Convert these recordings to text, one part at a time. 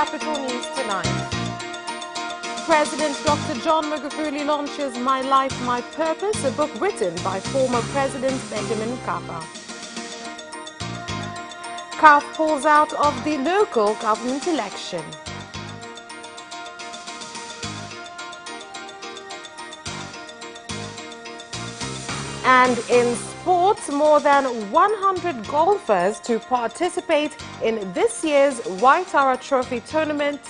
Capital News tonight. President Dr. John Magufuli launches My Life, My Purpose, a book written by former President Benjamin Mkapa. CAF pulls out of the local government election. And in sports, more than 100 golfers to participate in this year's Waitara Trophy tournament.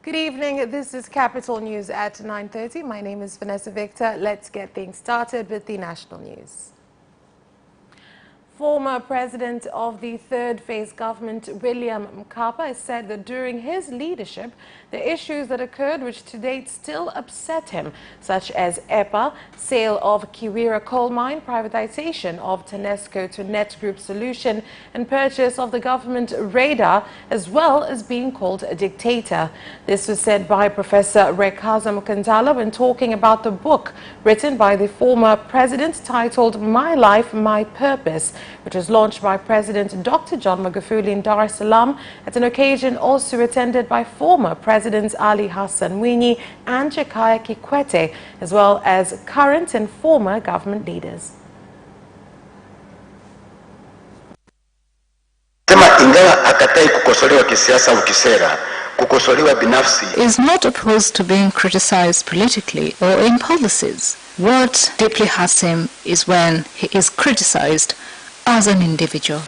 Good evening, this is Capital News at 9:30. My name is Vanessa Victor. Let's get things started with the national news. Former President of the third phase government, William Mkapa, has said that during his leadership, the issues that occurred which to date still upset him, such as EPA, sale of Kiwira coal mine, privatization of Tanesco to Net Group Solution, and purchase of the government radar, as well as being called a dictator. This was said by Professor Rekaza Mukandala when talking about the book written by the former president titled My Life, My Purpose, which was launched by President Dr. John Magufuli in Dar es Salaam at an occasion also attended by former Presidents Ali Hassan Mwinyi and Jakaya Kikwete, as well as current and former government leaders. Is not opposed to being criticized politically or in policies. What deeply hurts him is when he is criticized as an individual.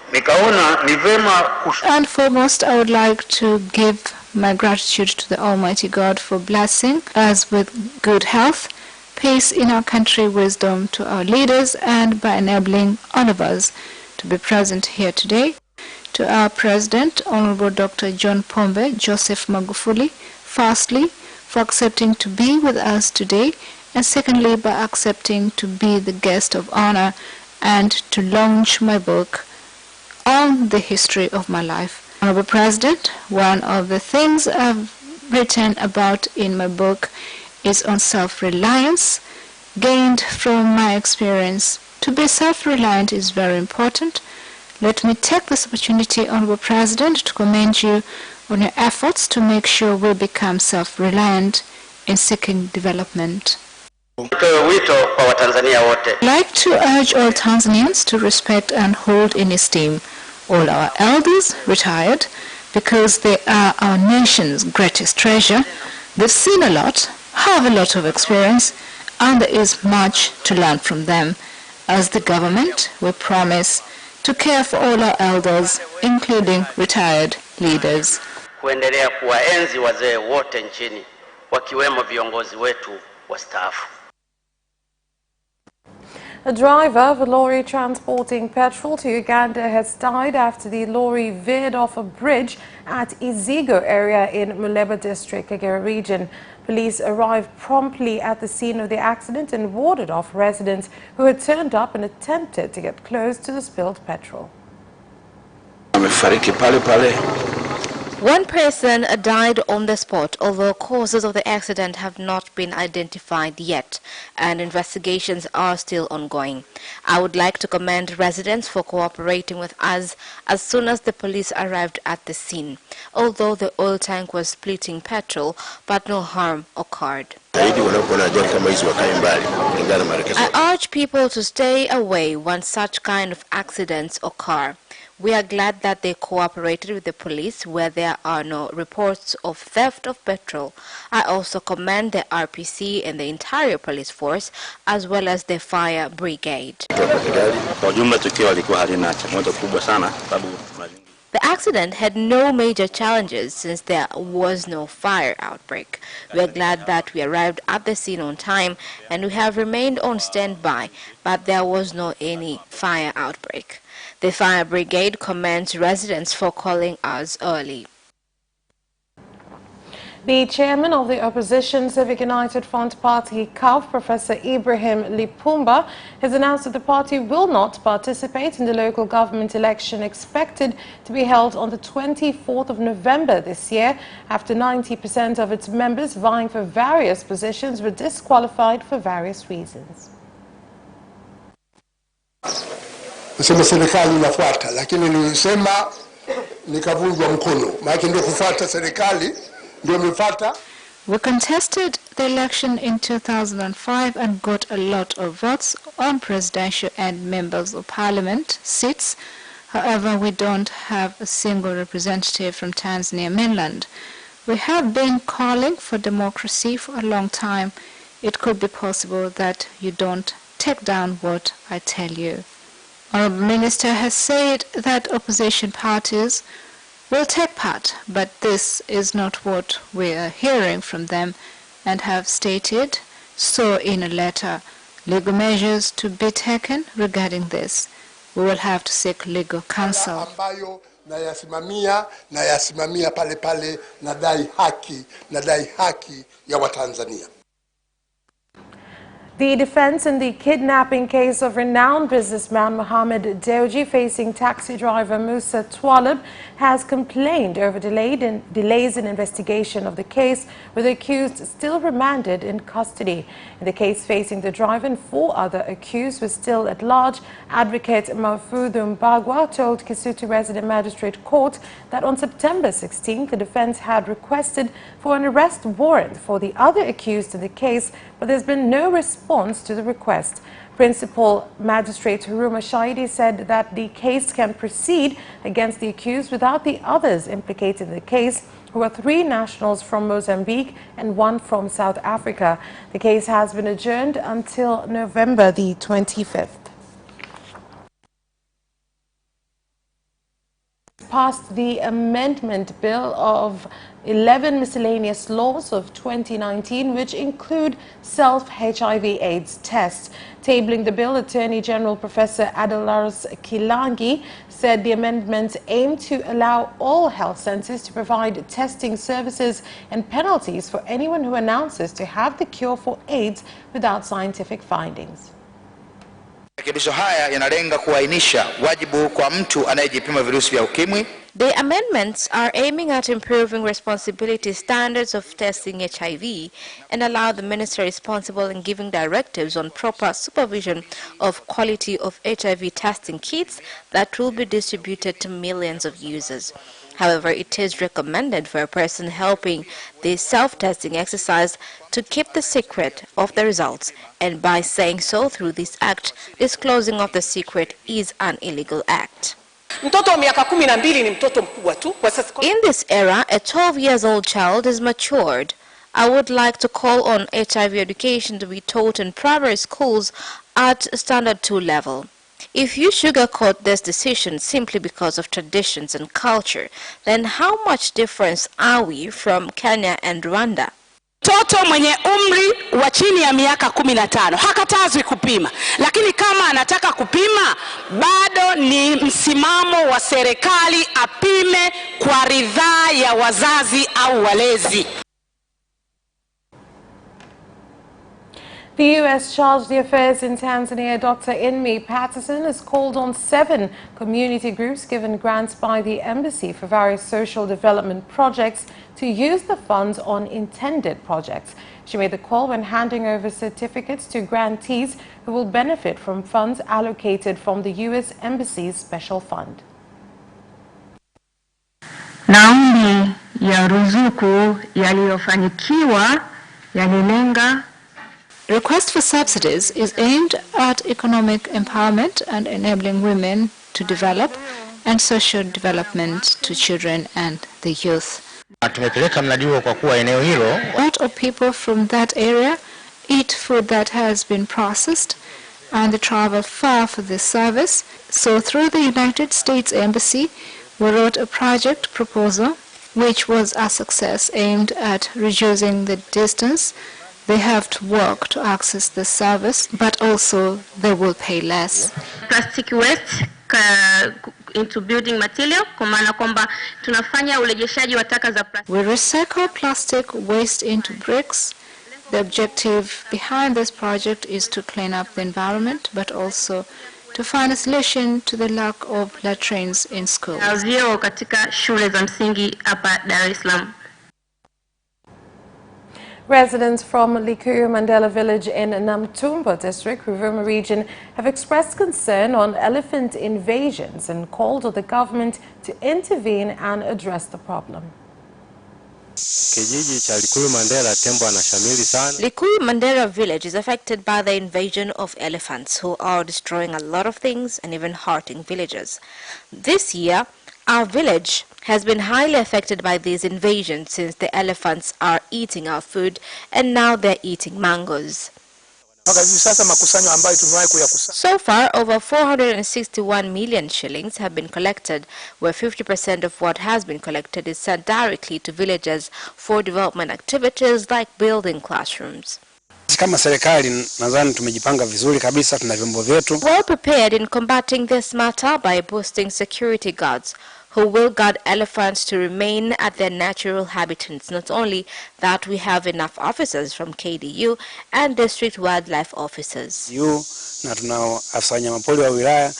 And foremost, I would like to give my gratitude to the Almighty God for blessing us with good health, peace in our country, wisdom to our leaders, and by enabling all of us to be present here today. To our President, Honorable Dr. John Pombe Joseph Magufuli, firstly, for accepting to be with us today, and secondly, by accepting to be the guest of honor and to launch my book on the history of my life. Honorable President, one of the things I've written about in my book is on self-reliance, gained from my experience. To be self-reliant is very important. Let me take this opportunity, Honorable President, to commend you on your efforts to make sure we become self-reliant in seeking development. I'd like to urge all Tanzanians to respect and hold in esteem all our elders, retired, because they are our nation's greatest treasure. They've seen a lot, have a lot of experience, and there is much to learn from them. As the government, we promise to care for all our elders, including retired leaders. Kuendelea kuwaenzi wazee wote nchini, wakiwemo viongozi wetu wastaafu. A driver of a lorry transporting petrol to Uganda has died after the lorry veered off a bridge at Izigo area in Muleba district, Kagera region. Police arrived promptly at the scene of the accident and warded off residents who had turned up and attempted to get close to the spilled petrol. One person died on the spot, although causes of the accident have not been identified yet, and investigations are still ongoing. I would like to commend residents for cooperating with us as soon as the police arrived at the scene, although the oil tank was splitting petrol, but no harm occurred. I urge people to stay away when such kind of accidents occur. We are glad that they cooperated with the police where there are no reports of theft of petrol. I also commend the RPC and the entire police force as well as the fire brigade. The accident had no major challenges since there was no fire outbreak. We are glad that we arrived at the scene on time and we have remained on standby, but there was no any fire outbreak. The fire brigade commends residents for calling us early. The chairman of the opposition Civic United Front Party, CAF, Professor Ibrahim Lipumba, has announced that the party will not participate in the local government election expected to be held on the 24th of November this year, after 90% of its members vying for various positions were disqualified for various reasons. Nasema serikali inafuata, lakini nilisema nikavunjwa mkono. Maana ndio kufuata serikali ndio mifuata. We contested the election in 2005 and got a lot of votes on presidential and members of parliament seats. However, we don't have a single representative from Tanzania mainland. We have been calling for democracy for a long time. It could be possible that you don't take down what I tell you. Honorable Minister has said that opposition parties will take part, but this is not what we are hearing from them and have stated so in a letter. Legal measures to be taken regarding this. We will have to seek legal counsel. Ambayo nayasimamia pale pale, nadai haki ya Watanzania. The defense in the kidnapping case of renowned businessman Mohammed Dewji facing taxi driver Musa Twalib has complained over delays in investigation of the case, with the accused still remanded in custody. In the case facing the driver and 4 other accused were still at large, Advocate Mafudu Mbagwa told Kisutu Resident Magistrate Court that on September 16th the defense had requested for an arrest warrant for the other accused in the case, but there's been no response to the request. Principal Magistrate Huruma Shahidi said that the case can proceed against the accused without the others implicated in the case, who are 3 nationals from Mozambique and 1 from South Africa. The case has been adjourned until November the 25th. Passed the amendment bill of 11 miscellaneous laws of 2019, which include self-HIV/AIDS tests. Tabling the bill, Attorney General Professor Adelarus Kilangi said the amendments aim to allow all health centers to provide testing services and penalties for anyone who announces to have the cure for AIDS without scientific findings. Marekebisho haya yanalenga kuainisha wajibu kwa mtu anayejipima virusi vya ukimwi. The amendments are aiming at improving responsibility standards of testing HIV and allow the minister responsible in giving directives on proper supervision of quality of HIV testing kits that will be distributed to millions of users. However, it is recommended for a person helping the self-testing exercise to keep the secret of the results, and by saying so through this act, disclosing of the secret is an illegal act. In this era, a 12-year-old child is matured. I would like to call on HIV education to be taught in primary schools at standard 2 level. If you sugarcoat this decision simply because of traditions and culture, then how much difference are we from Kenya and Rwanda? Mtoto mwenye umri wa chini ya miaka 15 hakatazwi kupima, lakini kama anataka kupima bado ni msimamo wa serikali apime kwa ridhaa ya wazazi au walezi. The U.S. Chargé d'Affaires in Tanzania, Dr. Inmi Patterson, has called on 7 community groups given grants by the embassy for various social development projects to use the funds on intended projects. She made the call when handing over certificates to grantees who will benefit from funds allocated from the U.S. Embassy's special fund. Maombi ya ruzuku yaliyofanikiwa yalilenga. Request for subsidies is aimed at economic empowerment and enabling women to develop and social development to children and the youth. Tumepeleka mradi huo kwa kuwa eneo hilo. A lot of people from that area eat food that has been processed and they travel far for this service. So through the United States Embassy, we wrote a project proposal which was a success aimed at reducing the distance they have to walk to access the service, but also they will pay less. Plastic waste into building material, kwa maana kwamba tunafanya urejeshaji wa taka za plastic. We recycle plastic waste into bricks. The objective behind this project is to clean up the environment, but also to find a solution to the lack of latrines in schools. Zero katika shule za msingi hapa Dar es Salaam. Residents from Likuyu Mandela village in Namtumbo district, Ruvuma region, have expressed concern on elephant invasions and called on the government to intervene and address the problem. Likuyu Mandela village is affected by the invasion of elephants who are destroying a lot of things and even hurting villagers. This year, our village has been highly affected by these invasions since the elephants are eating our food and now they're eating mangoes. So far, over 461 million shillings have been collected, where 50% of what has been collected is sent directly to villagers for development activities like building classrooms. Kama serikali nadhani tumejipanga vizuri kabisa, tuna vyombo vyetu. Well prepared in combating this matter by boosting security guards who will guard elephants to remain at their natural habitats. Not only that, we have enough officers from KDU and district wildlife officers. Na tunao afisa wanyamapori wa wilaya.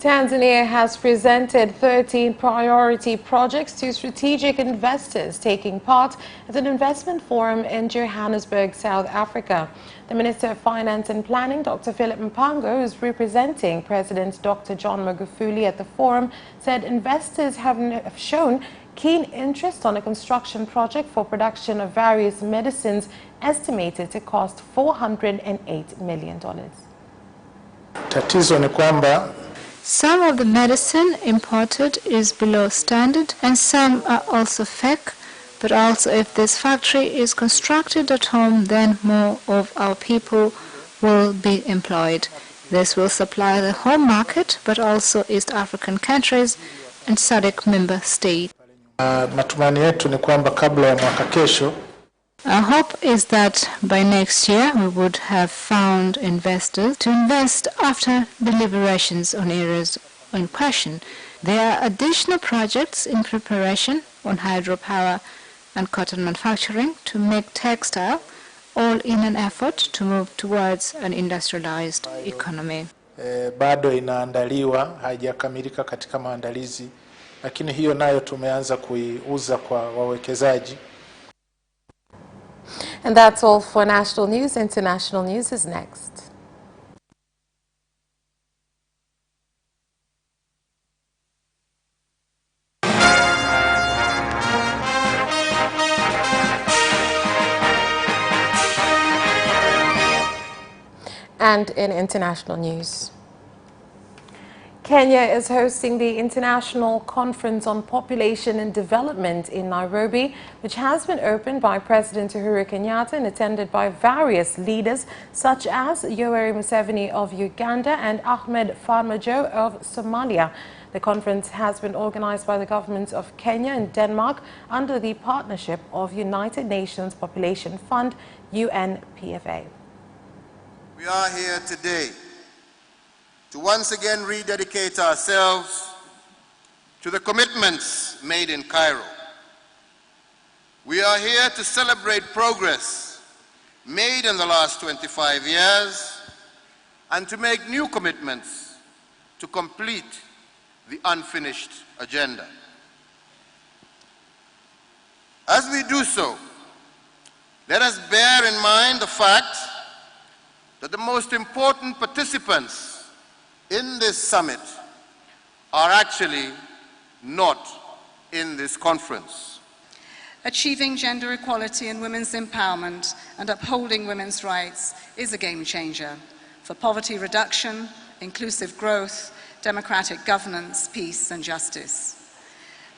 Tanzania has presented 13 priority projects to strategic investors taking part at an investment forum in Johannesburg, South Africa. The Minister of Finance and Planning, Dr. Philip Mpango, who is representing President Dr. John Magufuli at the forum, said investors have shown keen interest on a construction project for production of various medicines estimated to cost $408 million. Tatizo ni kwamba some of the medicine imported is below standard and some are also fake, but also if this factory is constructed at home, then more of our people will be employed. This will supply the home market, but also East African countries and SADC member states. Matumaini yetu ni kwamba kabla ya mwaka kesho, our hope is that by next year we would have found investors to invest after deliberations on areas in question. There are additional projects in preparation on hydropower and cotton manufacturing to make textile, all in an effort to move towards an industrialized economy. Bado inaandaliwa, haijakamilika katika maandalizi, lakini hiyo nayo tumeanza kuiuza kwa wawekezaji. And that's all for national news. International news is next. And in international news, Kenya is hosting the International Conference on Population and Development in Nairobi, which has been opened by President Uhuru Kenyatta and attended by various leaders such as Yoweri Museveni of Uganda and Ahmed Farmajo of Somalia. The conference has been organized by the governments of Kenya and Denmark under the partnership of United Nations Population Fund, UNPFA. We are here today to once again rededicate ourselves to the commitments made in Cairo. We are here to celebrate progress made in the last 25 years and to make new commitments to complete the unfinished agenda. As we do so, let us bear in mind the fact that the most important participants in this summit are actually not in this conference. Achieving gender equality and women's empowerment and upholding women's rights is a game changer for poverty reduction, inclusive growth, democratic governance, peace and justice.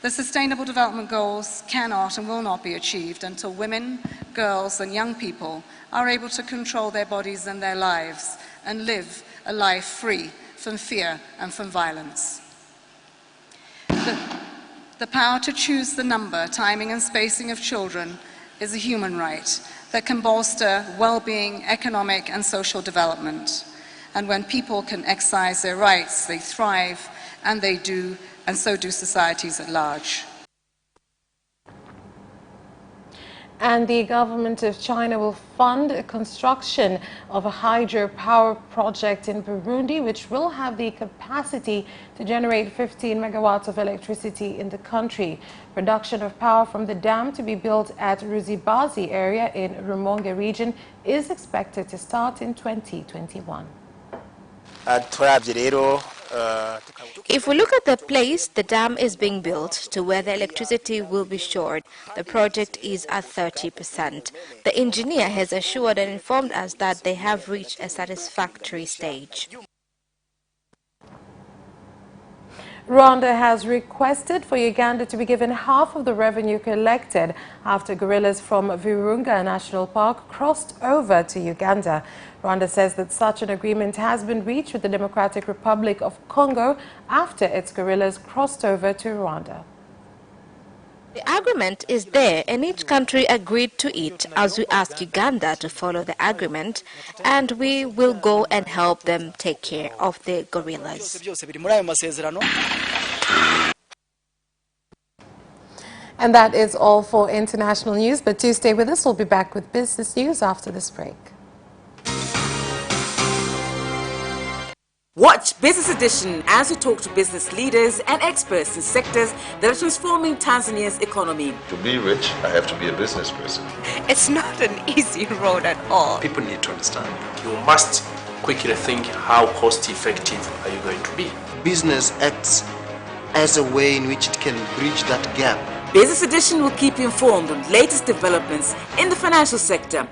The Sustainable Development Goals cannot and will not be achieved until women, girls and young people are able to control their bodies and their lives and live a life free from fear and from violence. The power to choose the number, timing and spacing of children is a human right that can bolster well-being, economic and social development. And when people can exercise their rights, they thrive, and they do, and so do societies at large. And the government of China will fund a construction of a hydropower project in Burundi, which will have the capacity to generate 15 megawatts of electricity in the country. Production of power from the dam to be built at Ruzibazi area in Rumonge region is expected to start in 2021. If we look at the place the dam is being built to where the electricity will be stored, the project is at 30%. The engineer has assured and informed us that they have reached a satisfactory stage. Rwanda has requested for Uganda to be given half of the revenue collected after gorillas from Virunga National Park crossed over to Uganda. Rwanda says that such an agreement has been reached with the Democratic Republic of Congo after its gorillas crossed over to Rwanda. The agreement is there and each country agreed to it as we ask Uganda to follow the agreement, and we will go and help them take care of the gorillas. And that is all for international news, but do stay with us. We'll be back with business news after this break. Watch Business Edition as we talk to business leaders and experts in sectors that are transforming Tanzania's economy. To be rich, I have to be a business person. It's not an easy road at all. People need to understand. You must quickly think, how cost effective are you going to be? Business acts as a way in which it can bridge that gap. Business Edition will keep you informed on latest developments in the financial sector,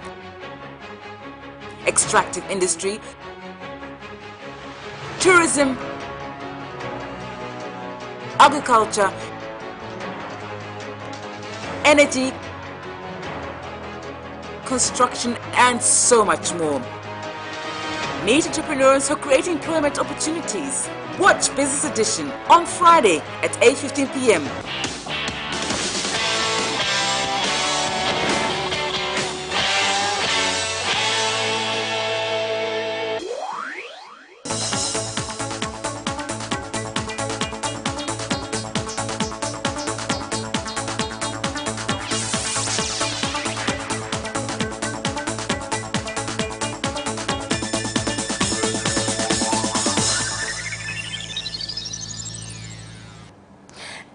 extractive industry, tourism, agriculture, energy, construction, and so much more. Meet entrepreneurs who create employment opportunities. Watch Business Edition on Friday at 8:15 p.m.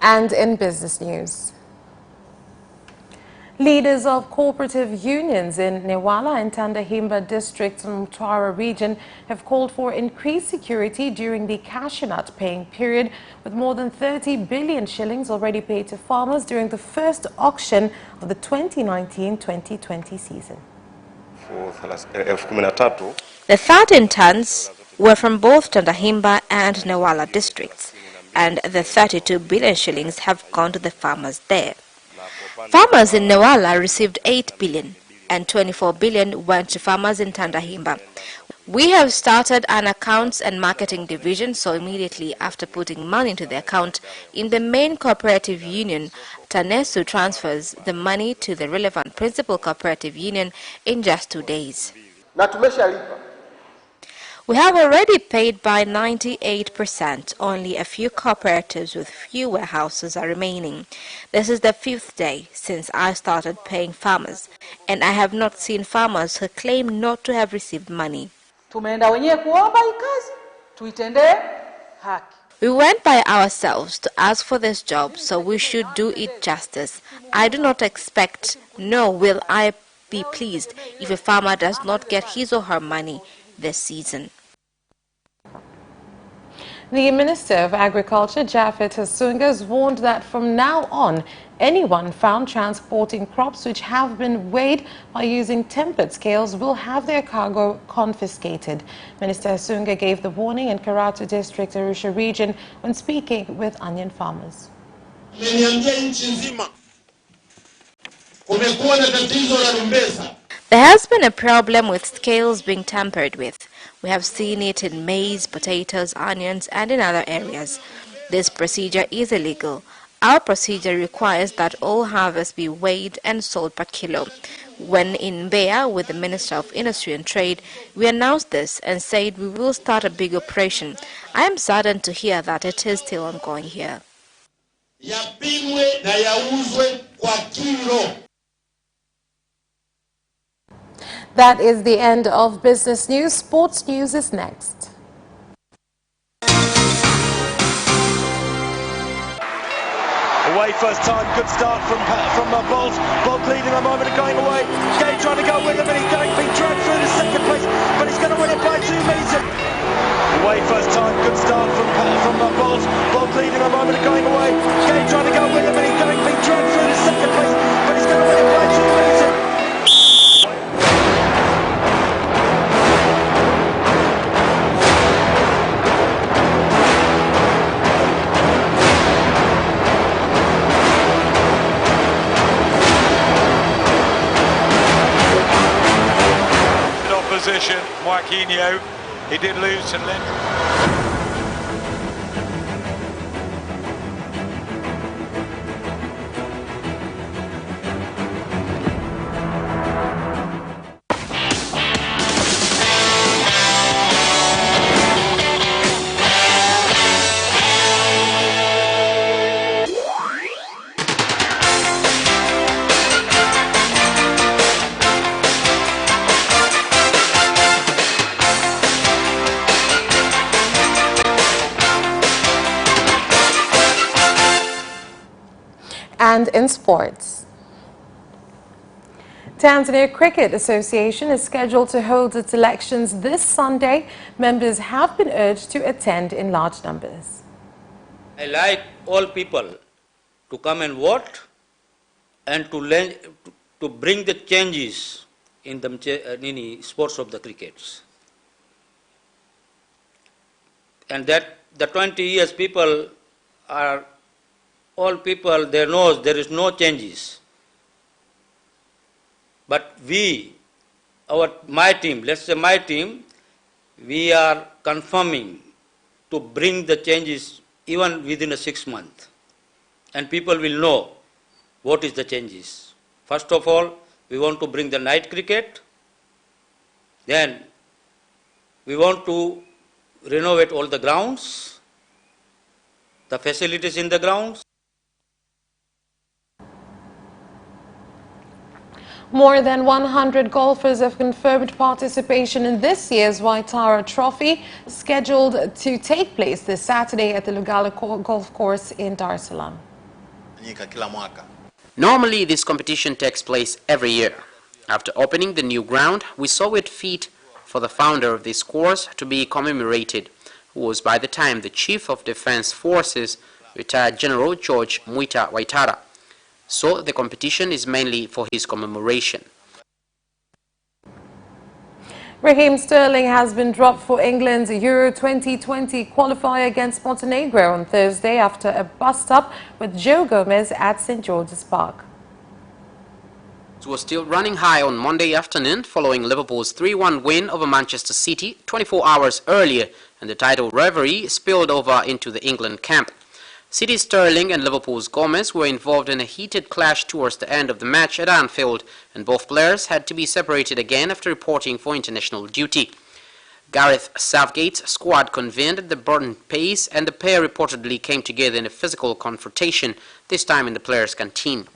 And in business news, leaders of cooperative unions in Newala and Tandahimba districts in Mtwara region have called for increased security during the cashew nut paying period, with more than 30 billion shillings already paid to farmers during the first auction of the 2019-2020 season. The 13 tons were from both Tandahimba and Newala districts, and the 32 billion shillings have gone to the farmers there. Farmers in Newala received 8 billion and 24 billion went to farmers in Tandahimba. We have started an accounts and marketing division, so immediately after putting money into the account in the main cooperative union, Tanesu transfers the money to the relevant principal cooperative union in just 2 days. We have already paid by 98%. Only a few cooperatives with few warehouses are remaining. This is the 5th day since I started paying farmers, and I have not seen farmers who claim not to have received money. We went by ourselves to ask for this job, so we should do it justice. I do not expect, nor will I be pleased if a farmer does not get his or her money this season. The Minister of Agriculture, Japhet Hasunga, has warned that from now on, anyone found transporting crops which have been weighed by using tempered scales will have their cargo confiscated. Minister Hasunga gave the warning in Karatu District, Arusha region, when speaking with onion farmers. There has been a problem with scales being tampered with. We have seen it in maize, potatoes, onions, and in other areas. This procedure is illegal. Our procedure requires that all harvests be weighed and sold per kilo. When in Mbeya with the Minister of Industry and Trade, we announced this and said we will start a big operation. I am saddened to hear that it is still ongoing here. That is the end of business news. Sports news is next. Away first time, good start from Bolt. Bolt leading a moment of going away. Gay trying to go with him, and he's being dragged through the second place, but he's going to win it by 2 meters. Away first time, good start from Bolt. Bolt leading a moment of going away. Gay trying to go with him, and he's being dragged through the second place, but he's going to win it by 2 meters. Opposition, Joaquinho, he did lose to Lynn. And in sports, Tanzania Cricket Association is scheduled to hold its elections this Sunday. Members have been urged to attend in large numbers. I like all people to come and vote and to bring the changes in the sports of the crickets. And that the 20 years people are all people, they know there is no changes. But my team, let's say my team, we are confirming to bring the changes even within 6 months. And people will know what is the changes. First of all, we want to bring the night cricket. Then we want to renovate all the grounds, the facilities in the grounds. More than 100 golfers have confirmed participation in this year's Waitara Trophy, scheduled to take place this Saturday at the Lugalo Golf Course in Dar es Salaam. Normally, this competition takes place every year. After opening the new ground, we saw it fit for the founder of this course to be commemorated, who was by the time the Chief of Defense Forces, retired General George Muita Waitara. So the competition is mainly for his commemoration. Raheem Sterling has been dropped for England's Euro 2020 qualifier against Montenegro on Thursday after a bust-up with Joe Gomez at St. George's Park. It was still running high on Monday afternoon following Liverpool's 3-1 win over Manchester City 24 hours earlier, and the title reverie spilled over into the England camp. City's Sterling and Liverpool's Gomez were involved in a heated clash towards the end of the match at Anfield, and both players had to be separated again after reporting for international duty. Gareth Southgate's squad convened at the Burton pace, and the pair reportedly came together in a physical confrontation, this time in the players' canteen.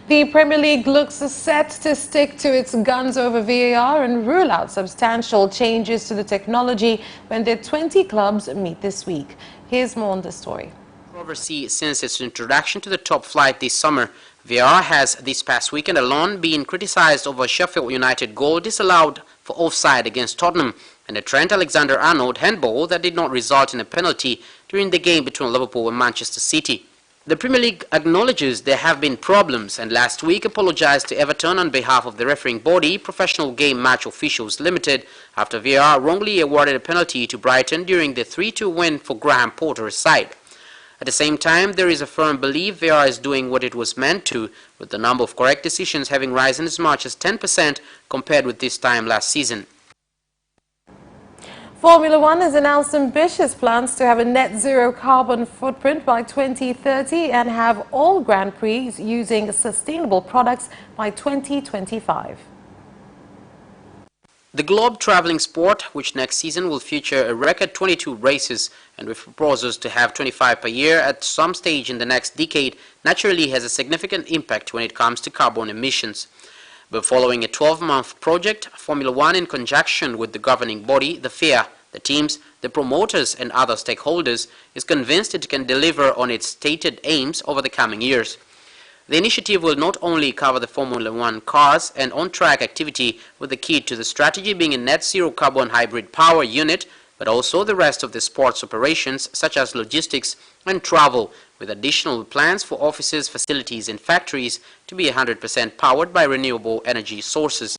The Premier League looks set to stick to its guns over VAR and rule out substantial changes to the technology when their 20 clubs meet this week. Here's more on the story. Controversy since its introduction to the top flight this summer. VAR has this past weekend alone been criticized over Sheffield United goal disallowed for offside against Tottenham and a Trent Alexander-Arnold handball that did not result in a penalty during the game between Liverpool and Manchester City. The Premier League acknowledges there have been problems and last week apologized to Everton on behalf of the refereeing body, Professional Game Match Officials Limited, after VAR wrongly awarded a penalty to Brighton during the 3-2 win for Graham Potter's side. At the same time, there is a firm belief VAR is doing what it was meant to, with the number of correct decisions having risen as much as 10% compared with this time last season. Formula One has announced ambitious plans to have a net zero carbon footprint by 2030 and have all Grand Prix using sustainable products by 2025. The globe-traveling sport, which next season will feature a record 22 races and with proposals to have 25 per year at some stage in the next decade, naturally has a significant impact when it comes to carbon emissions. But following a 12-month project, Formula One, in conjunction with the governing body, the FIA, the teams, the promoters and other stakeholders, is convinced it can deliver on its stated aims over the coming years. The initiative will not only cover the Formula One cars and on-track activity, with the key to the strategy being a net-zero carbon hybrid power unit, but also the rest of the sports operations such as logistics and travel, with additional plans for offices, facilities and factories to be 100% powered by renewable energy sources.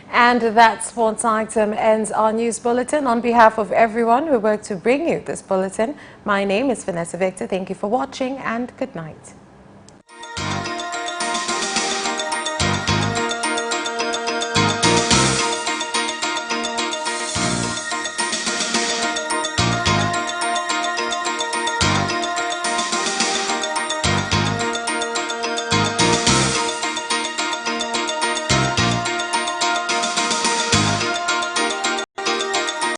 And that sports item ends our news bulletin. On behalf of everyone who worked to bring you this bulletin, my name is Vanessa Victor. Thank you for watching and good night.